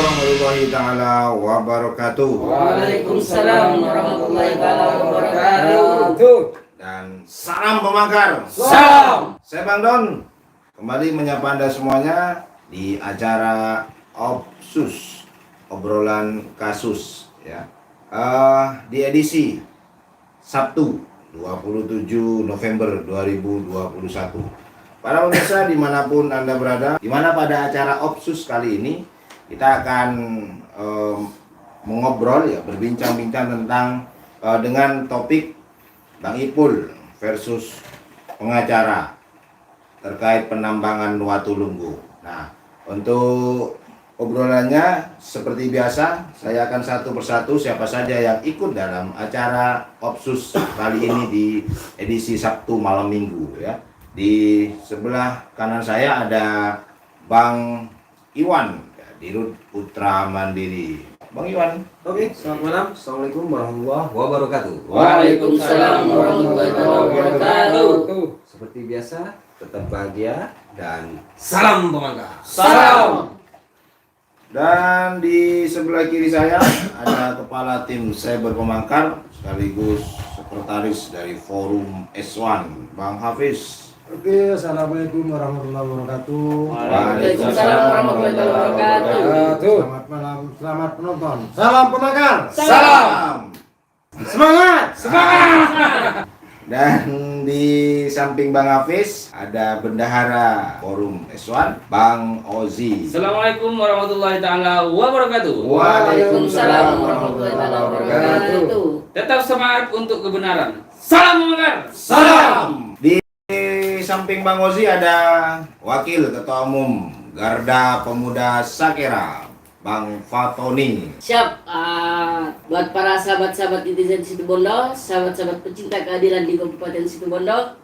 warahmatullahi taala wabarakatuh. Waalaikumsalam warahmatullahi taala wabarakatuh. Dan salam pemangkar. Salam. Saya Bang Don kembali menyapa Anda semuanya di acara Opsus, obrolan kasus ya. Di edisi Sabtu 27 November 2021. Para pemirsa dimanapun Anda berada, dimana pada acara Opsus kali ini kita akan mengobrol ya, berbincang-bincang tentang dengan topik Bang Ipul versus pengacara terkait penambangan Watulunggu. Nah, untuk obrolannya seperti biasa, saya akan satu persatu siapa saja yang ikut dalam acara Opsus kali ini di edisi Sabtu malam Minggu ya. Di sebelah kanan saya ada Bang Iwan, Dirut Putra Mandiri. Bang Iwan. Oke, selamat malam. Assalamualaikum warahmatullahi wabarakatuh. Waalaikumsalam warahmatullahi wabarakatuh. Seperti biasa, tetap bahagia dan salam pemangkar. Salam. Dan di sebelah kiri saya ada Kepala Tim Cyber Pemangkar sekaligus Sekretaris dari Forum S1, Bang Hafiz. Oke, assalamualaikum warahmatullahi wabarakatuh. Waalaikumsalam warahmatullahi wabarakatuh. Selamat malam, selamat penonton. Salam pemangkar. Salam. Semangat. Dan di samping Bang Hafiz ada Bendahara Forum S1, Bang Ozi. Assalamualaikum warahmatullahi taala wabarakatuh. Waalaikumsalam warahmatullahi taala wabarakatuh. Tetap semangat untuk kebenaran. Salam pemangkar. Salam. Di samping Bang Ozi ada Wakil Ketua Umum Garda Pemuda Sakera, Bang Fatoni. Siap, buat para sahabat-sahabat netizen Situbondo, sahabat-sahabat pecinta keadilan di Kabupaten Situbondo,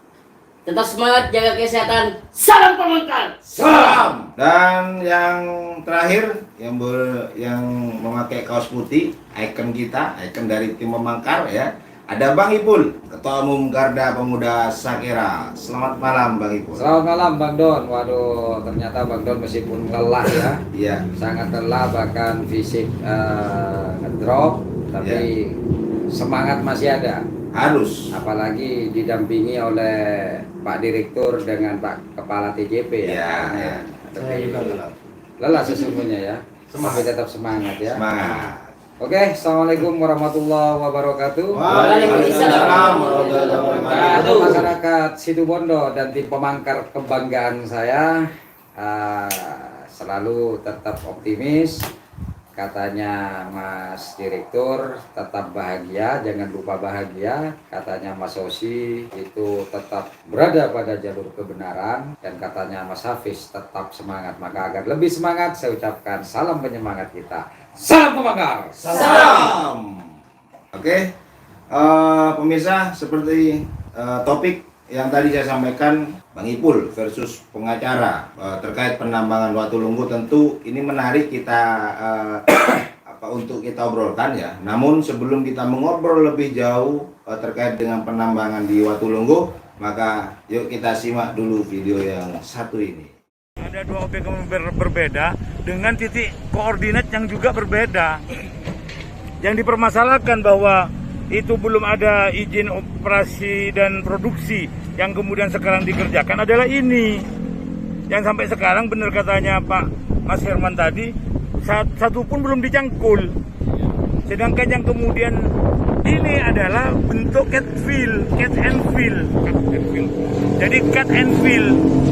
tetap semangat, jaga kesehatan. Salam pemangkar. Salam. Dan yang terakhir yang memakai kaos putih, ikon kita, ikon dari tim pemangkar ya. Ada Bang Ipul, Ketua Umum Garda Pemuda Sakera. Selamat malam Bang Ipul. Selamat malam Bang Don. Waduh, ternyata Bang Don meskipun lelah ya, Iya. sangat lelah, bahkan fisik ngedrop, tapi semangat masih ada. Harus. Apalagi didampingi oleh Pak Direktur dengan Pak Kepala TJP ya. Iya, iya. Saya juga lelah. Lelah sesungguhnya ya, tapi tetap semangat ya. Semangat. Oke, assalamualaikum warahmatullahi wabarakatuh. Waalaikumsalam warahmatullahi wabarakatuh. Untuk masyarakat Situbondo dan tim pemangkar kebanggaan saya, selalu tetap optimis. Katanya Mas Direktur tetap bahagia, jangan lupa bahagia. Katanya Mas Osi itu tetap berada pada jalur kebenaran. Dan katanya Mas Hafiz tetap semangat. Maka agar lebih semangat, saya ucapkan salam penyemangat kita. Salam pemangkar. Salam. Oke, pemirsa, seperti topik yang tadi saya sampaikan, Bang Ipul versus pengacara terkait penambangan Watulunggu, tentu ini menarik kita untuk kita obrolkan ya. Namun sebelum kita mengobrol lebih jauh terkait dengan penambangan di Watulunggu, maka yuk kita simak dulu video yang satu ini. Ada dua objek yang berbeda dengan titik koordinat yang juga berbeda. Yang dipermasalahkan bahwa itu belum ada izin operasi dan produksi yang kemudian sekarang dikerjakan adalah ini. Yang sampai sekarang benar katanya Pak Mas Herman tadi, satu pun belum dicangkul. Sedangkan yang kemudian ini adalah bentuk cat and fill. Jadi cut and fill,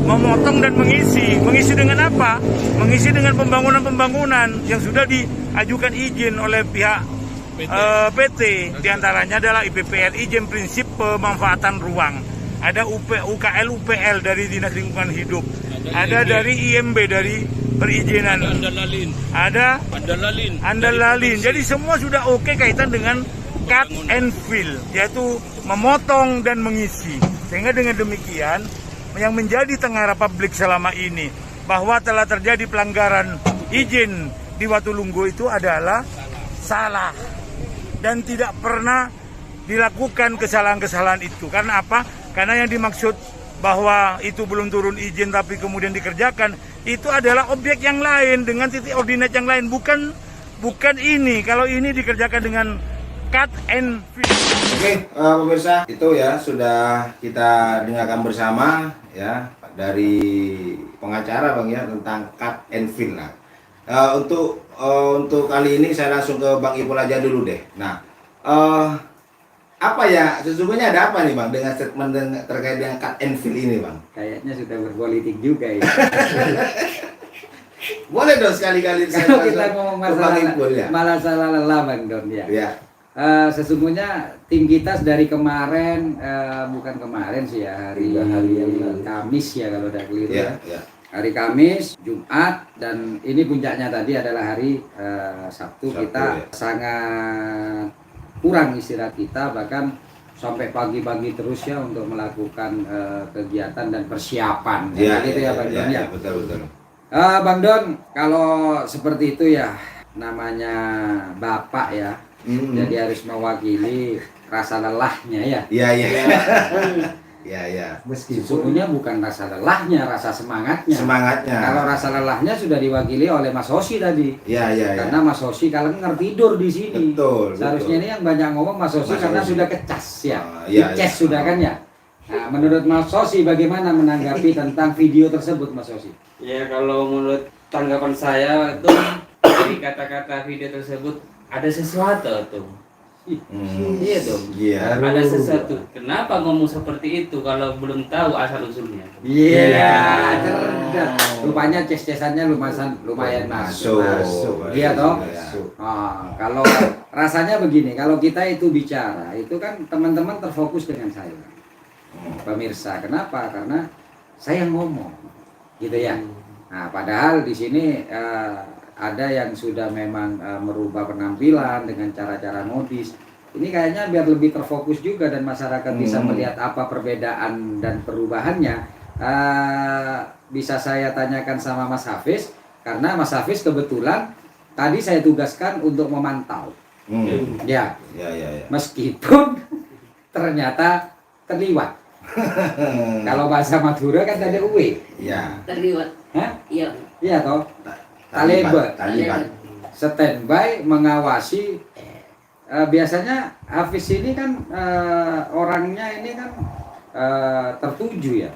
memotong dan mengisi. Mengisi dengan apa? Mengisi dengan pembangunan-pembangunan yang sudah diajukan izin oleh pihak PT. Di antaranya adalah IPPL, izin prinsip pemanfaatan ruang. Ada UKL UPL dari Dinas Lingkungan Hidup. Ada dari IMB dari perizinan. Ada Andalalin. Jadi semua sudah oke kaitan dengan cut and fill, yaitu memotong dan mengisi. Sehingga dengan demikian yang menjadi tengara publik selama ini bahwa telah terjadi pelanggaran izin di Watulunggu itu adalah salah dan tidak pernah dilakukan kesalahan-kesalahan itu. Karena apa? Karena yang dimaksud bahwa itu belum turun izin tapi kemudian dikerjakan, itu adalah objek yang lain dengan titik ordinat yang lain, bukan ini. Kalau ini dikerjakan dengan cut and fill. Oke, pemirsa, itu ya sudah kita dengarkan bersama ya dari pengacara Bang ya tentang cut and fill. Nah, untuk kali ini saya langsung ke Bang Ipul aja dulu deh. Nah, apa ya sesungguhnya ada apa nih Bang dengan statement terkait dengan cut and fill ini Bang? Kayaknya sudah berpolitik juga ya. Boleh dong sekali-kali Kalau kita ngomong ke Bang Ipul ya. masalah lelah Bang Don ya. Ya. Sesungguhnya tim kita dari kemarin, bukan kemarin sih ya, hari Kamis ya kalau udah keliru ya. Ya. Hari Kamis, Jumat, dan ini puncaknya tadi adalah hari Sabtu. Kita ya. sangat kurang istirahat kita, bahkan sampai pagi-pagi terus ya untuk melakukan kegiatan dan persiapan. Ya, gitu ya Bang Don ya. Betul. Bang Don, kalau seperti itu ya, namanya Bapak ya, jadi harus mewakili rasa lelahnya ya. Iya. Ya. Sesungguhnya bukan rasa lelahnya, rasa semangatnya. Semangatnya. Kalau rasa lelahnya sudah diwakili oleh Mas Hoshi tadi. Iya. Karena Mas Hoshi kalau tidur di sini. Betul. Seharusnya ini yang banyak ngomong Mas Hoshi Mas karena Hoshi. sudah kecas ya. Iya. Dicas sudah kan ya. Nah, menurut Mas Hoshi bagaimana menanggapi tentang video tersebut Mas Hoshi? Ya kalau menurut tanggapan saya itu dari kata-kata video tersebut ada sesuatu tuh. Iya dong. Iya. Ada sesuatu. Kenapa ngomong seperti itu kalau belum tahu asal usulnya? Iya, cerdas. Rupanya ces-cesannya lumayan masuk. Iya toh? Kalau rasanya begini, kalau kita itu bicara, itu kan teman-teman terfokus dengan saya. Pemirsa, kenapa? Karena saya ngomong. Gitu ya. Nah, padahal di sini ada yang sudah memang merubah penampilan dengan cara-cara modis. Ini kayaknya biar lebih terfokus juga dan masyarakat bisa melihat apa perbedaan dan perubahannya. Bisa saya tanyakan sama Mas Hafiz, karena Mas Hafiz kebetulan tadi saya tugaskan untuk memantau. Ya. Meskipun ternyata terliwat. Kalau bahasa Madura kan ada uwe. Iya. Terlibat. Hah? Iya. Iya toh? Talibat. Standby mengawasi. Biasanya Hafiz ini kan orangnya ini kan tertuju ya.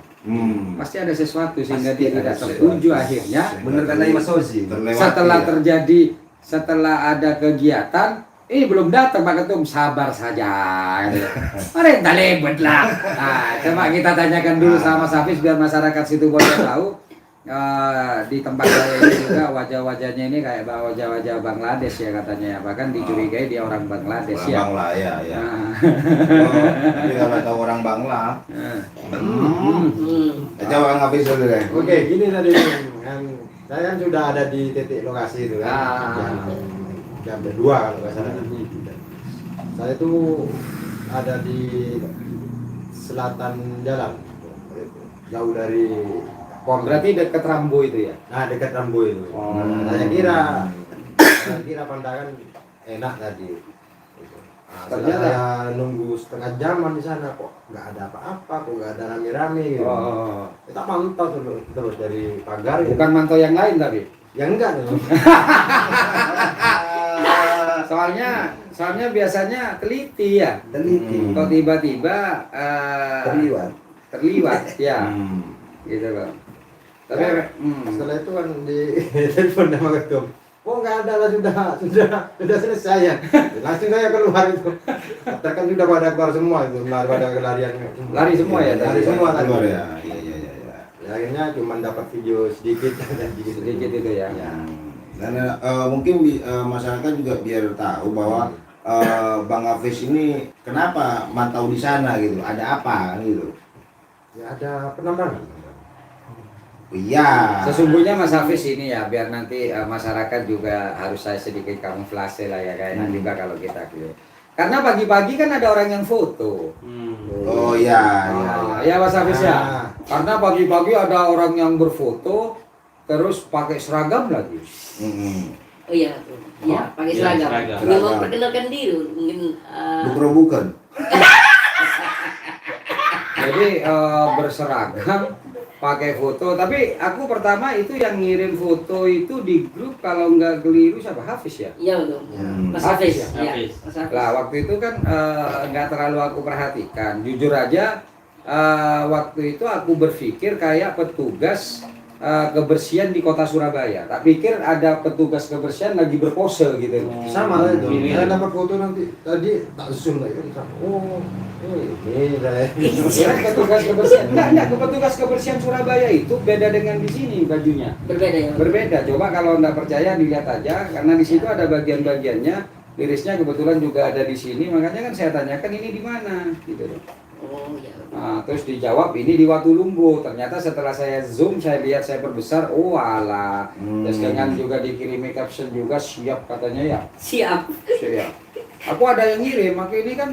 Pasti ada sesuatu sehingga dia tidak tertuju akhirnya. Bener kan Mas Hoshi? Setelah terjadi, setelah ada kegiatan, belum datang Pak Ketum, sabar saja. Mereka lebet lah. Nah, coba kita tanyakan dulu sama Mas Hafiz biar masyarakat Situbondo tahu. Di tempat saya ini juga wajah-wajahnya ini kayak wajah-wajah Bangladesh ya katanya ya. Bahkan dicurigai dia orang Bangladesh ya. Bangla ya. Nah. Tapi kalau tahu orang Bangla. Coba Bang Hafiz dulu deh. Oke, gini tadi kan saya kan sudah ada di titik lokasi itu kan. Jam 2 kalau nggak salah. Saya itu ada di selatan jalan, jauh dari pom. Berarti dekat Rambo itu ya? Nah, dekat Rambo itu. Saya kira pandangan enak tadi. Nah, setelah saya nunggu setengah jaman di sana kok nggak ada apa-apa, kok nggak ada rame-rame gitu. Kita pantau terus dari pagar. Bukan mantau yang lain tapi? Ya enggak dong. Soalnya biasanya teliti ya. Teliti. Kok tiba-tiba terliwat ya. Gitu loh. Tapi setelah itu kan di telepon sama ketum. Oh nggak ada lah, sudah selesai ya. Langsung saya keluar itu. Kan sudah pada keluar semua itu, pada kelarian. Lari semua ya? Lari semua tadi. Ya. Ya, akhirnya cuma dapat video sedikit itu ya. Dan mungkin masyarakat juga biar tahu bahwa Bang Hafiz ini kenapa mantau di sana gitu, ada apa gitu? Ya ada penambangan. Iya. Sesungguhnya Mas Hafiz ini ya, biar nanti masyarakat juga harus saya sedikit kamuflase lah ya, kayak juga kalau kita gitu. Karena pagi-pagi kan ada orang yang foto. Oh iya. Ya Mas Hafiz ya. Karena pagi-pagi ada orang yang berfoto terus pakai seragam lagi. Oh iya, iya pakai seragam. Ingin memperkenalkan diri, mungkin. Bukan. Jadi berseragam, pakai foto. Tapi aku pertama itu yang ngirim foto itu di grup kalau nggak keliru siapa? Hafiz ya? Iya betul. Mas Hafiz Hafiz. ya? Iya. Mas Hafiz. Lah waktu itu kan nggak terlalu aku perhatikan. Jujur aja waktu itu aku berpikir kayak petugas kebersihan di kota Surabaya. Tak pikir ada petugas kebersihan lagi berpose gitu. Sama lah itu. Ini. Saya dapat foto nanti tadi tak zoom lagi. Oh, ini saya. Ya, petugas kebersihan. Enggak, petugas kebersihan Surabaya itu beda dengan di sini bajunya. Berbeda ya. Berbeda. Coba kalau Anda percaya dilihat aja karena di situ ada bagian-bagiannya. Lirisnya kebetulan juga ada di sini, makanya kan saya tanyakan ini di mana gitu loh. Oh iya. Nah, terus dijawab ini di Watulunggu. Ternyata setelah saya zoom, saya lihat, saya perbesar, oh alah. Terus dengan juga dikirimi caption juga siap katanya ya. Siap. Siap. Aku ada yang ngirim, makanya ini kan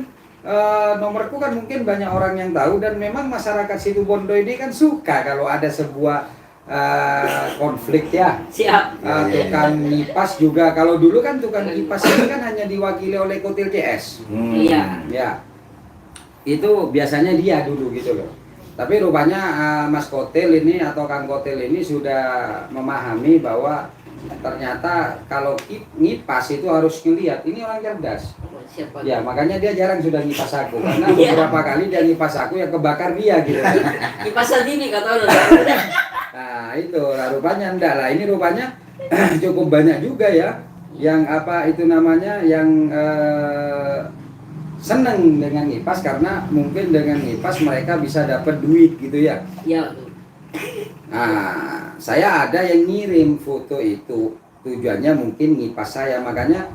nomorku kan mungkin banyak orang yang tahu dan memang masyarakat Situbondo ini kan suka kalau ada sebuah konflik ya. Siap. Tukang kipas juga. Kalau dulu kan tukang kipas ini kan hanya diwakili oleh Kotil CS. Iya. Ya. Itu biasanya dia dulu gitu loh. Tapi rupanya Mas Kotil ini atau Kang Kotil ini sudah memahami bahwa ternyata kalau ngipas itu harus ngelihat ini orang cerdas. Siapa? Ya makanya dia jarang sudah ngipas aku karena beberapa kali dia ngipas aku yang kebakar dia gitu. Kipas ini kata orang. Nah itu lah, rupanya enggak lah. Ini rupanya cukup banyak juga ya yang apa itu namanya yang seneng dengan ngipas karena mungkin dengan ngipas mereka bisa dapat duit gitu ya. Iya. Nah, saya ada yang ngirim foto itu tujuannya mungkin ngipas saya, makanya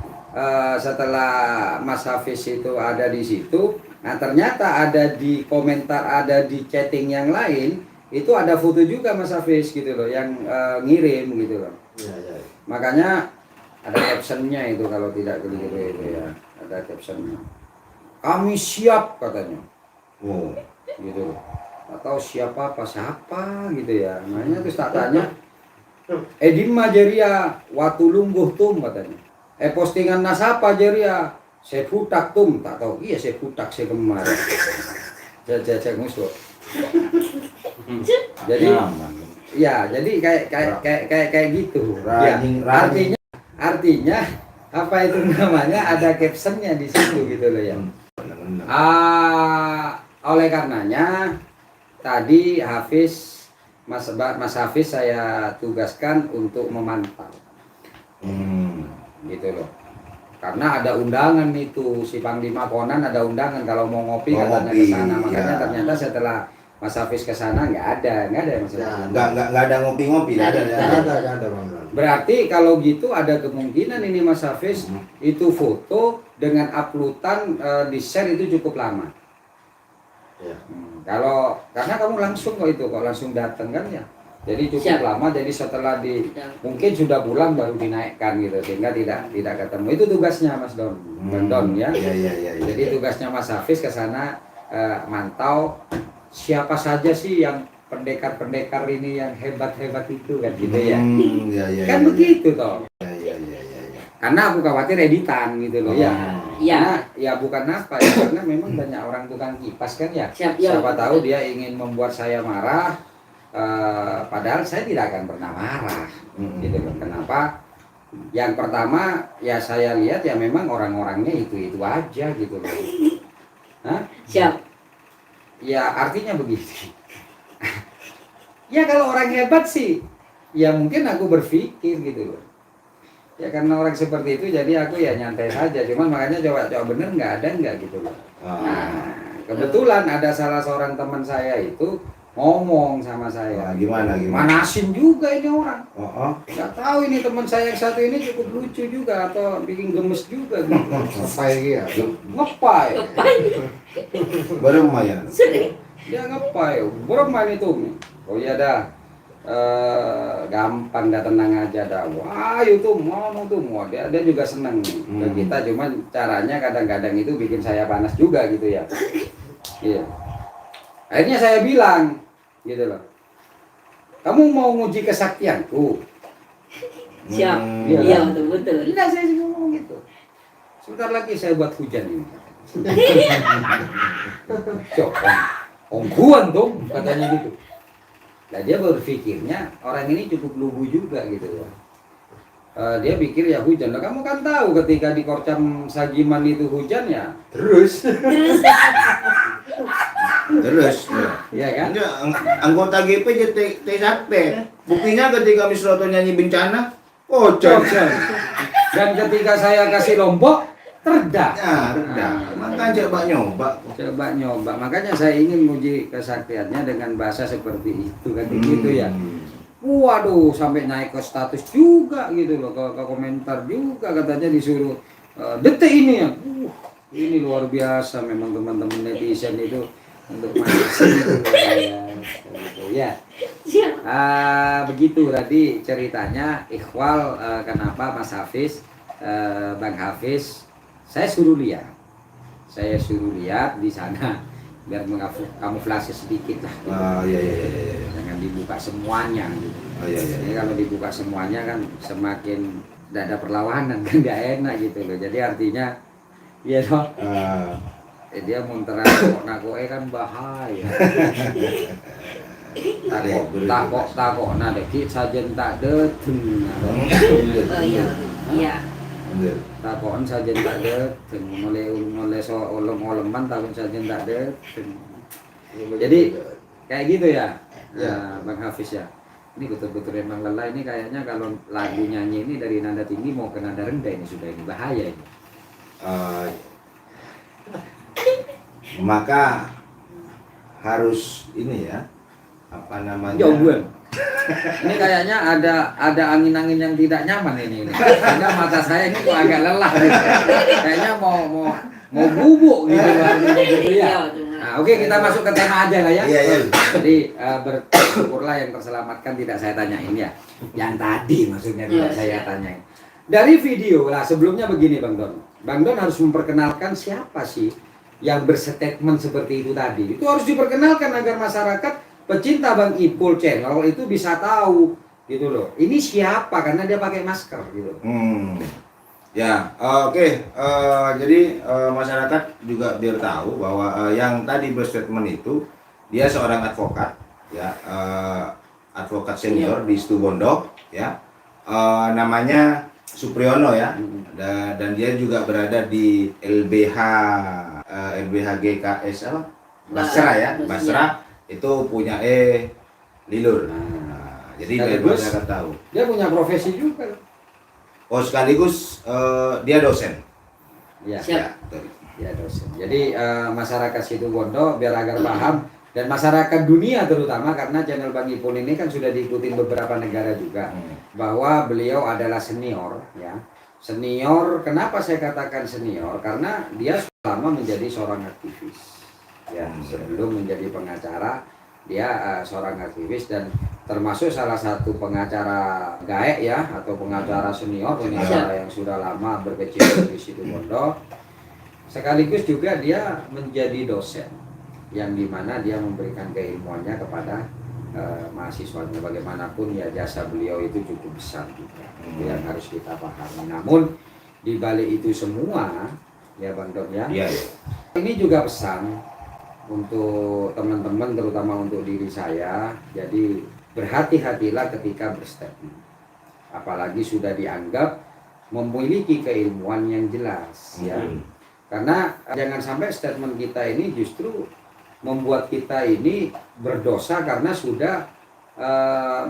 setelah Mas Hafiz itu ada di situ, nah ternyata ada di komentar, ada di chatting yang lain itu ada foto juga Mas Hafiz gitu loh yang ngirim gitu loh. Iya. Makanya ada captionnya itu kalau tidak keliru itu ya, ada captionnya. Kami siap katanya. Oh. Gitu. Atau siapa gitu ya. Makanya terus tak tanya. Edin Majeria Watulungguh tum katanya. Postingan nasapa Jeria. Saya putak tum tak tahu. Iya saya putak saya kemarin. Jajak musuh. Jadi ya jadi kayak gitu. Ya, artinya apa itu namanya ada captionnya di situ gitu loh ya. Oleh karenanya tadi Mas Hafiz saya tugaskan untuk memantau, gitu loh. Karena ada undangan itu si Panglima Konan ada undangan kalau mau ngopi katanya ke sana. Makanya ternyata setelah Mas Hafiz ke sana nggak ada Mas Hafiz. Nggak ada ngopi-ngopi, nggak ada. Nggak ada Bang. Berarti kalau gitu ada kemungkinan ini Mas Hafiz itu foto dengan uploadan di share itu cukup lama. Ya. Kalau karena kamu langsung kok langsung datang kan ya. Jadi cukup Siap. lama. Jadi setelah mungkin sudah pulang baru dinaikkan gitu sehingga tidak ketemu. Itu tugasnya Mas Don ya. Iya. Jadi tugasnya Mas Hafiz ke sana mantau siapa saja sih yang pendekar-pendekar ini yang hebat-hebat itu kan gitu ya. Iya. Kan begitu toh. Iya. Karena aku khawatir editan gitu loh ya. Iya. Karena ya bukan apa ya, karena memang banyak orang tukang kipas kan ya. Siap, ya. Siapa tahu dia ingin membuat saya marah, padahal saya tidak akan pernah marah. Gitu loh. Kenapa? Yang pertama ya saya lihat ya memang orang-orangnya itu aja gitu loh. Hah? Siap. Ya artinya begitu. Ya kalau orang hebat sih, ya mungkin aku berpikir gitu loh. Ya karena orang seperti itu jadi aku ya nyantai saja. Cuman makanya coba bener nggak gitu loh. Nah, kebetulan ada salah seorang teman saya itu ngomong sama saya. Gimana? Manasin juga ini orang. Nggak tahu ini teman saya yang satu ini cukup lucu juga atau bikin gemes juga. Gitu. Ngapain ya? Ngepai. Bermain. Dia ngepai. Bermain itu. Oh iya dah. Gampang dah, tenang aja dah. Wah itu mau dia juga seneng ke kita, cuman caranya kadang-kadang itu bikin saya panas juga gitu ya. Iya. Akhirnya saya bilang gitu loh, kamu mau nguji kesaktianku? Siap. Iya, Iya kan? betul. Tidak, saya ngomong gitu. Sebentar lagi saya buat hujan ini. Coba. ongkuan dong katanya gitu. Nah dia berpikirnya orang ini cukup lugu juga gitu ya. Dia pikir ya hujan. Nah, kamu kan tahu ketika di Korcam Sagiman itu hujan ya Terus Terus, ya kan? enggak, anggota GP jadi TSP. Buktinya ketika Misroto nyanyi bencana, hujan. Dan ketika saya kasih lombok terdak. Ya, udah. Makanya coba nyoba. Coba nyoba. Makanya saya ingin menguji kesaktiannya dengan bahasa seperti itu kan begitu ya. Waduh, sampai naik ke status juga gitu loh, ke komentar juga katanya disuruh detik ini ya. Ini luar biasa memang teman-teman netizen itu untuk masing gitu ya. Begitu tadi ceritanya Ikhwal, kenapa Mas Hafiz, Bang Hafiz, saya suruh lihat di sana biar mengamuflase sedikit lah. Gitu. Iya. Jangan dibuka semuanya. Gitu. Iya. Jadi kalau dibuka semuanya kan semakin tidak ada perlawanan kan nggak enak gitu loh. Jadi artinya ya toh. Dia muntera nakoe kan bahaya. Takok nah deki sajen tak deteng. Oh iya. Takon sajen tak deteng. Mulai so olem-oleman takon sajen tak deteng. Jadi kayak gitu ya. Bang Hafiz ya. Ini betul-betul memang lelah ini kayaknya kalau lagu nyanyi ini dari nada tinggi mau ke nada rendah ini sudah ini bahaya ini. Maka harus ini ya, apa namanya? Jauhan. Ini kayaknya ada angin-angin yang tidak nyaman ini. Karena mata saya ini kok agak lelah. Gitu. Kayaknya mau bubuk gitu ya. Nah, oke kita masuk ke tema aja lah ya. Iya. Jadi bersyukurlah yang terselamatkan tidak saya tanyain ya. Yang tadi maksudnya tidak saya tanyain. Dari video lah sebelumnya begini Bang Don. Bang Don harus memperkenalkan siapa sih yang berstatement seperti itu tadi. Itu harus diperkenalkan agar masyarakat pecinta Bang Ipul channel itu bisa tahu gitu loh. Ini siapa karena dia pakai masker gitu. Ya, oke. Jadi masyarakat juga biar tahu bahwa yang tadi berstatement itu dia seorang advokat, ya, advokat senior di Situbondo, ya, namanya Supriyono ya, dan dia juga berada di LBH GKS apa? Basra ya, Basra itu punya Lilur. Jadi biar masyarakat tahu. Dia punya profesi juga. Oh sekaligus dia dosen. Ya. Siap. Ya dosen. Jadi masyarakat Situbondo biar agar paham dan masyarakat dunia terutama karena channel Bang Ipul ini kan sudah diikuti beberapa negara juga bahwa beliau adalah senior ya. Senior, kenapa saya katakan senior? Karena dia selama menjadi seorang aktivis. Ya, sebelum menjadi pengacara dia seorang aktivis dan termasuk salah satu pengacara gaek ya atau pengacara senior, pengacara yang sudah lama berkecimpung di Situbondo. Sekaligus juga dia menjadi dosen yang dimana dia memberikan keilmuannya kepada mahasiswanya. Bagaimanapun ya jasa beliau itu cukup besar juga. Itu yang harus kita pahami. Namun di balik itu semua ya Bang Don ya. Ini juga pesan untuk teman-teman terutama untuk diri saya. Jadi berhati-hatilah ketika berstatement. Apalagi sudah dianggap memiliki keilmuan yang jelas ya. Karena jangan sampai statement kita ini justru membuat kita ini berdosa karena sudah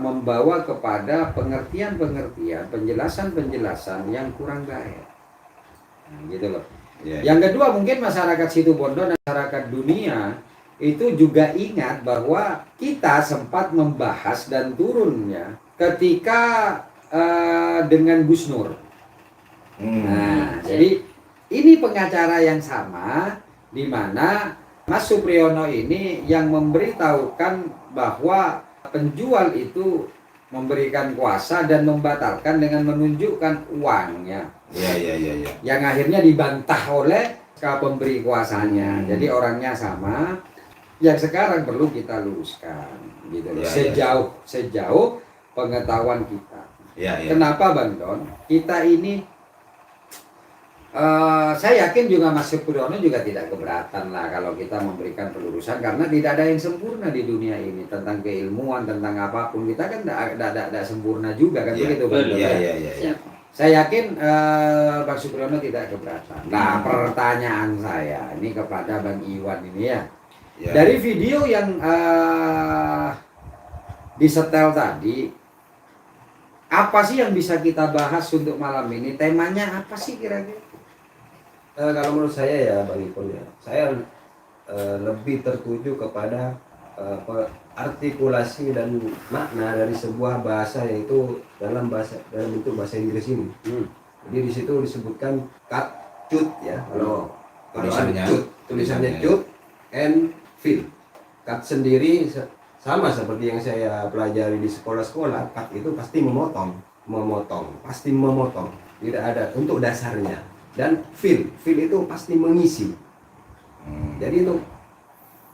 membawa kepada pengertian-pengertian, penjelasan-penjelasan yang kurang baik. Nah, gitu loh. Yang kedua mungkin masyarakat Situbondo dan masyarakat dunia itu juga ingat bahwa kita sempat membahas dan turunnya ketika dengan Gus Nur. Nah, jadi ini pengacara yang sama di mana Mas Supriyono ini yang memberitahukan bahwa penjual itu memberikan kuasa dan membatalkan dengan menunjukkan uangnya. Iya. Yang akhirnya dibantah oleh pemberi kuasanya. Jadi orangnya sama. Yang sekarang perlu kita luruskan, gitu loh. Sejauh pengetahuan kita. Kenapa Bang Don? Kita ini Saya yakin juga Mas Supriyono juga tidak keberatan lah kalau kita memberikan pelurusan, karena tidak ada yang sempurna di dunia ini tentang keilmuan, tentang apapun. Kita kan tidak sempurna juga kan, Iya, begitu Bang Don, ya? Iya. Siap. Saya yakin Bang Supriyono tidak keberatan. Nah, pertanyaan saya ini kepada Bang Iwan ini ya. Ya. Dari video yang disetel tadi, apa sih yang bisa kita bahas untuk malam ini? Temanya apa sih kira-kira? Kalau menurut saya ya Bang Ipul ya, saya lebih tertuju kepada artikulasi dan makna dari sebuah bahasa, yaitu dalam bentuk bahasa Inggris ini. Jadi di situ disebutkan cut, cut ya, kalau Tulisannya. tulisannya cut and fill. Cut sendiri sama seperti yang saya pelajari di sekolah-sekolah, cut itu pasti memotong, pasti memotong. Tidak ada untuk dasarnya. Dan fill itu pasti mengisi. Jadi itu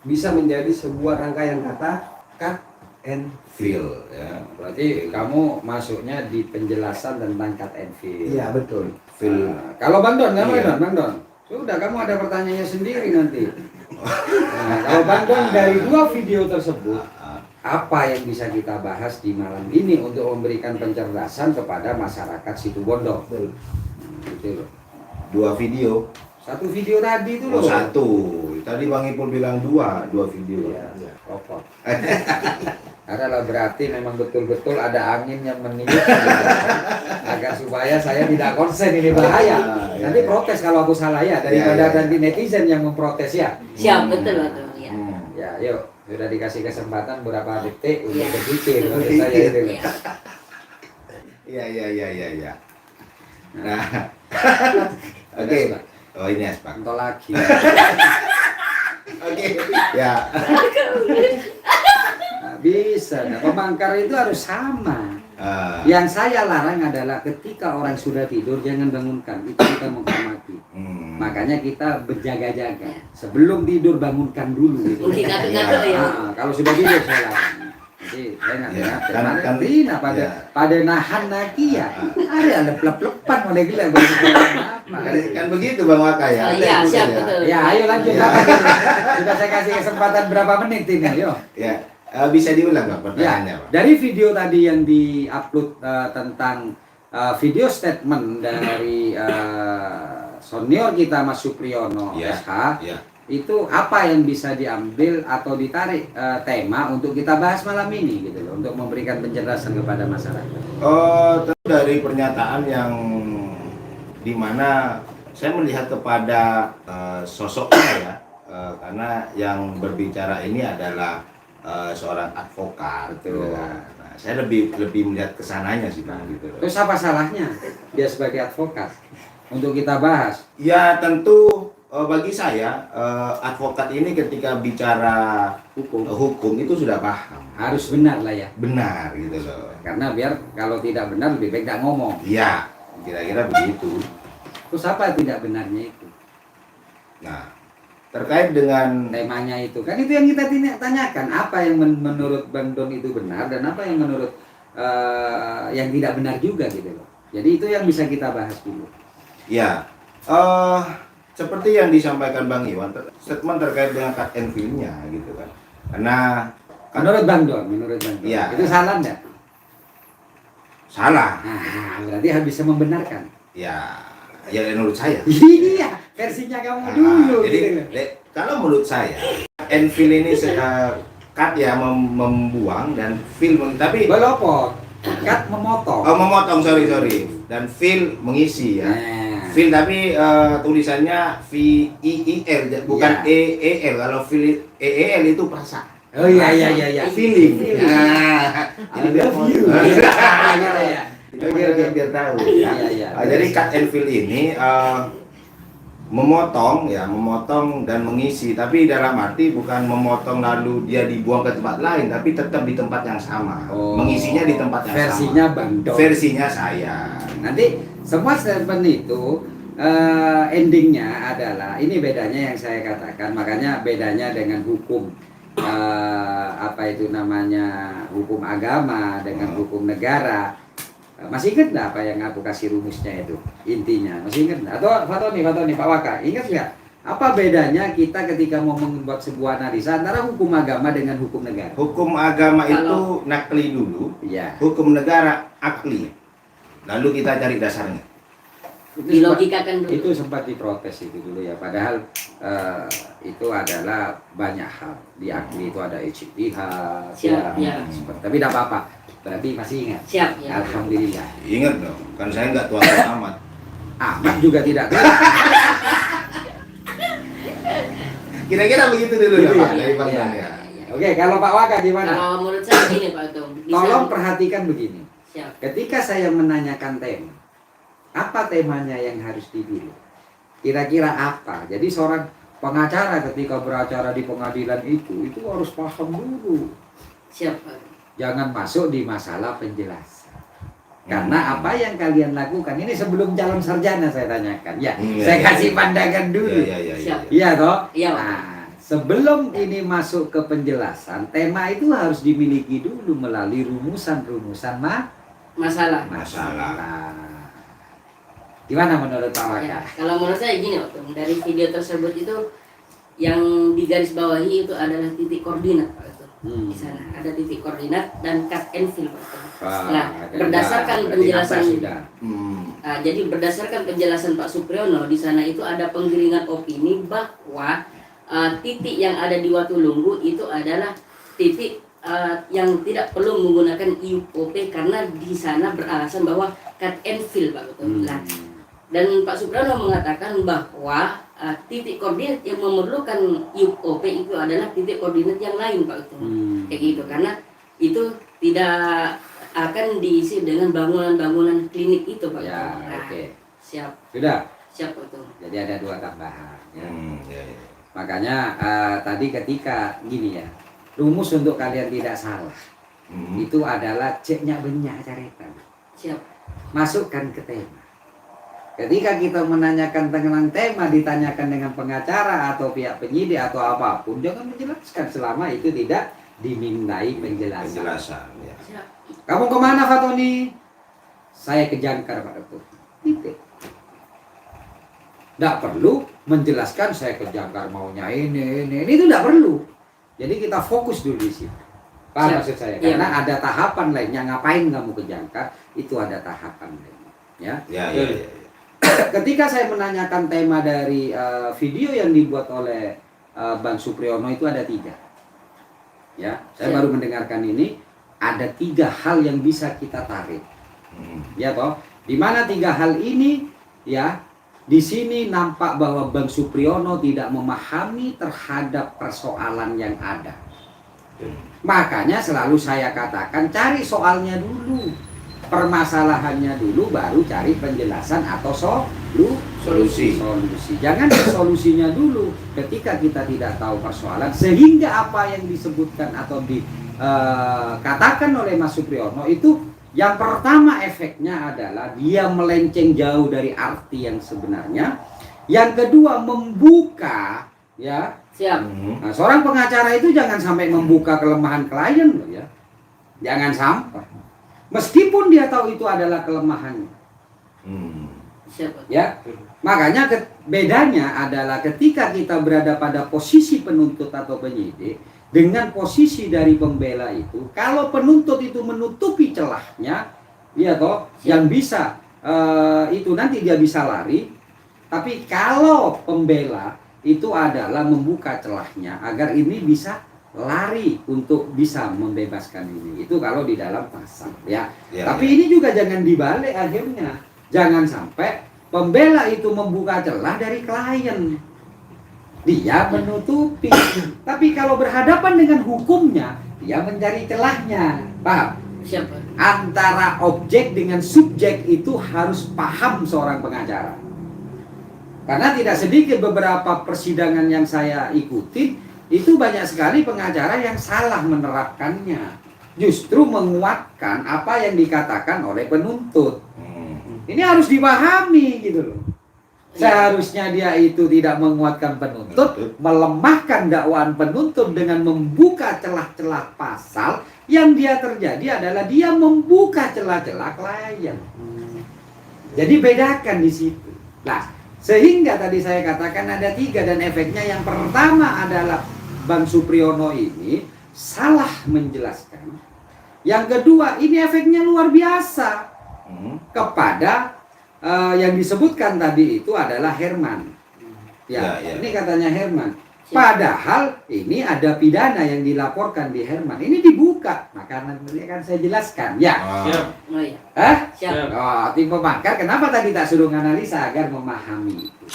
bisa menjadi sebuah rangkaian kata cut and Feel ya. Berarti kamu masuknya di penjelasan tentang cut and fill. iya betul. Feel. Kalau Bang Don, Iya. Bang Don. Sudah, kamu ada pertanyaannya sendiri nanti. Nah, kalau Bang Don, dari 2 video tersebut, apa yang bisa kita bahas di malam ini untuk memberikan pencerdasan kepada masyarakat Situbondo? Betul. Gitu loh. 2 video. 1 video tadi itu Oh, loh. 1. Tadi Bang Ipul bilang 2 video. Iya, kopot. Adalah berarti memang betul-betul ada angin yang meniup agar supaya saya tidak konsen, ini bahaya. Ya, Nanti ya. protes kalau aku salah ya, daripada Ya, ya. nanti netizen yang memprotes ya. Siap, betul betul ya. Ya, yuk, sudah dikasih kesempatan berapa detik untuk Ya. berpikir menurut saya itu. Ya. Iya. Nah. Oke, Oke. Oh, ini Aspak. Entah lagi. Oke. Ya. Nah, bisa. Nah, pemangkar itu harus sama. Ah, Yang saya larang adalah ketika orang sudah tidur jangan bangunkan. Itu kita menghormati. Makanya kita berjaga-jaga. Sebelum tidur bangunkan dulu gitu. Mungkin kata-kata ya. Nah, kalau sudah tidur saya larang. Jadi saya nggak Ya, ngerti. kan- Tina pada ya. pada nahan lagi ya. Ada lep-lepan mulai gila. kan begitu Bang Waka ya. Oh, iya, siap betul. Ya, ayo lanjut. Ya. Sudah saya kasih kesempatan berapa menit ini, ayo. Ya. Bisa diulang Pak pertanyaannya, Ya, Pak? dari video tadi yang diupload tentang video statement dari senior kita Mas Supriyono Ya. SH, Ya. itu apa yang bisa diambil atau ditarik tema untuk kita bahas malam ini gitu loh, untuk memberikan penjelasan kepada masyarakat. Tentu dari pernyataan yang dimana saya melihat kepada sosoknya ya, karena yang berbicara ini adalah seorang advokat. Betul. Nah, saya lebih melihat kesananya sih Pak gitu. Terus apa salahnya dia sebagai advokat untuk kita bahas? Ya tentu bagi saya advokat ini ketika bicara hukum itu sudah paham, Harus benar lah ya, benar gitu loh. karena biar kalau tidak benar lebih baik tidak ngomong. Iya, kira-kira begitu. Terus apa tidak benarnya itu? Nah, terkait dengan Temanya itu kan itu yang kita tanyakan, apa yang menurut Bang Don itu benar dan apa yang menurut yang tidak benar juga gitu loh. Jadi itu yang bisa kita bahas dulu. ya seperti yang disampaikan Bang Iwan, statement terkait dengan cut and fill-nya gitu kan. Karena Menurut Bang Don, Iya. itu salah enggak? salah. Nah, berarti harus bisa membenarkan. Ya menurut saya. Iya, versinya kamu dulu. Jadi gitu loh. kalau menurut saya cut and fill ini cut ya membuang dan fill tapi Belopot, cut memotong. memotong sorry dan fill mengisi ya. Nah, Fill tapi tulisannya V-I-I-L bukan Iya. E-E-L. Kalau fill E-E-L itu perasaan. oh iya. Feeling. Nah, I love you. Iya. Oke, biar tahu. Iya. Jadi cut and fill ini memotong dan mengisi, tapi dalam arti bukan memotong lalu dia dibuang ke tempat lain, tapi tetap di tempat yang sama. Oh, Mengisinya di tempat yang versinya sama. Bang Don. Versinya saya. Nanti semua statement itu endingnya adalah ini bedanya yang saya katakan, makanya bedanya dengan hukum apa itu namanya hukum agama dengan hukum negara. Masih ingat nggak apa yang aku kasih rumusnya itu? Intinya, masih ingat nggak? Atau Fatoni, Pak Waka, ingat nggak? Apa bedanya kita ketika mau membuat sebuah analisa antara hukum agama dengan hukum negara? Hukum agama itu Kalau- nakli dulu, Iya. hukum negara akli. Lalu kita cari dasarnya. Dilogikakan dulu. Itu sempat diprotes itu dulu ya. Padahal itu adalah banyak hal. Di akli itu ada ijtihad. Siap, ya. Tapi tidak apa-apa. Berarti masih ingat. Siap ya. Alhamdulillah. Ingat dong, kan saya nggak tua-tua amat. Ahmad juga tidak tahu. Kira-kira begitu dulu Gitu ya, Pak, ya? dari Bang Iya. Dan, ya. Oke, kalau Pak Waka gimana? Kalau menurut saya gini Pak Tung. Tolong perhatikan begini. Siap. Ketika saya menanyakan tema, apa temanya yang harus dipilih? Kira-kira apa? Jadi seorang pengacara ketika beracara di pengadilan itu harus paham dulu. Siap Pak. Jangan masuk di masalah penjelasan. Karena apa yang kalian lakukan ini sebelum calon sarjana saya tanyakan. Ya, saya kasih pandangan dulu. Iya. Siap. Iya toh? Iya, Pak. Nah, sebelum ini masuk ke penjelasan, tema itu harus dimiliki dulu melalui rumusan-rumusan Masalah. masalah. Gimana menurut Pak Waka? Ya, kalau menurut saya gini Pak Tung. Dari video tersebut itu yang digarisbawahi itu adalah titik koordinat Pak Tung. Di sana ada titik koordinat dan cut and fill Pak Tung. Nah, berdasarkan penjelasan jadi berdasarkan penjelasan Pak Supriyono di sana itu ada penggiringan opini bahwa titik yang ada di Watulunggu itu adalah titik yang tidak perlu menggunakan IUP karena di sana beralasan bahwa cut and fill Pak Betul. Nah, dan Pak Supriyono mengatakan bahwa titik koordinat yang memerlukan IUP itu adalah titik koordinat yang lain Pak Betul. Kayak gitu karena itu tidak akan diisi dengan bangunan-bangunan klinik itu Pak. Ya, Nah, oke. Siap, Sudah. siap Pak. Jadi ada 2 tambahan. Ya. Ya. Makanya tadi ketika gini ya, rumus untuk kalian tidak salah itu adalah ceknya banyak caretan. Siap. Masukkan ke tema. Ketika kita menanyakan tentang tema, ditanyakan dengan pengacara atau pihak penyidik atau apapun, jangan menjelaskan selama itu tidak dimintai penjelasan. Penjelasan ya. Siap. Kamu kemana Fatoni? Saya ke Jangkar Pak Ketua. Titik. Tidak perlu menjelaskan saya ke Jangkar maunya ini itu tidak perlu. Jadi kita fokus dulu di situ. Paham Siap. maksud saya? Iya. Karena ada tahapan lainnya. Ngapain kamu ke Jangkar? Itu ada tahapan lainnya. Ya. Ya. Ketika saya menanyakan tema dari video yang dibuat oleh Bang Supriyono itu ada 3. Ya, saya Siap. baru mendengarkan ini. Ada 3 hal yang bisa kita tarik, ya toh. Di mana 3 hal ini, ya, di sini nampak bahwa Bang Supriyono tidak memahami terhadap persoalan yang ada. Makanya selalu saya katakan cari soalnya dulu, permasalahannya dulu, baru cari penjelasan atau solusi. Jangan solusinya dulu ketika kita tidak tahu persoalan, sehingga apa yang disebutkan atau katakan oleh Mas Supriyono itu yang pertama efeknya adalah dia melenceng jauh dari arti yang sebenarnya. Yang kedua membuka, ya. Siap. Nah, seorang pengacara itu jangan sampai membuka kelemahan klien loh ya. Jangan sampai. Meskipun dia tahu itu adalah kelemahannya. Siap. Pak. Ya. Makanya bedanya adalah ketika kita berada pada posisi penuntut atau penyidik dengan posisi dari pembela itu, kalau penuntut itu menutupi celahnya, ya toh, yang bisa itu nanti dia bisa lari. Tapi kalau pembela itu adalah membuka celahnya agar ini bisa lari untuk bisa membebaskan ini. Itu kalau di dalam pasal, ya. Tapi ini juga jangan dibalik akhirnya. Jangan sampai pembela itu membuka celah dari klien. Dia menutupi. Tapi kalau berhadapan dengan hukumnya, dia mencari celahnya. Paham? Siap. Pak. Antara objek dengan subjek itu harus paham seorang pengacara. Karena tidak sedikit beberapa persidangan yang saya ikuti, itu banyak sekali pengacara yang salah menerapkannya. Justru menguatkan apa yang dikatakan oleh penuntut. Ini harus dipahami gitu loh. Seharusnya dia itu tidak menguatkan penuntut, melemahkan dakwaan penuntut dengan membuka celah-celah pasal. Yang dia terjadi adalah dia membuka celah-celah klien. Jadi bedakan di situ. Nah, sehingga tadi saya katakan ada 3 dan efeknya. Yang pertama adalah Bang Supriyono ini salah menjelaskan. Yang kedua, ini efeknya luar biasa kepada yang disebutkan tadi itu adalah Herman. Ya, ini katanya Herman. Padahal ini ada pidana yang dilaporkan di Herman. Ini dibuka. Maka nanti akan saya jelaskan. Ya. Oh iya. Hah? Siap. Oh, tim pemangkar kenapa tadi tak suruh analisa agar memahami itu.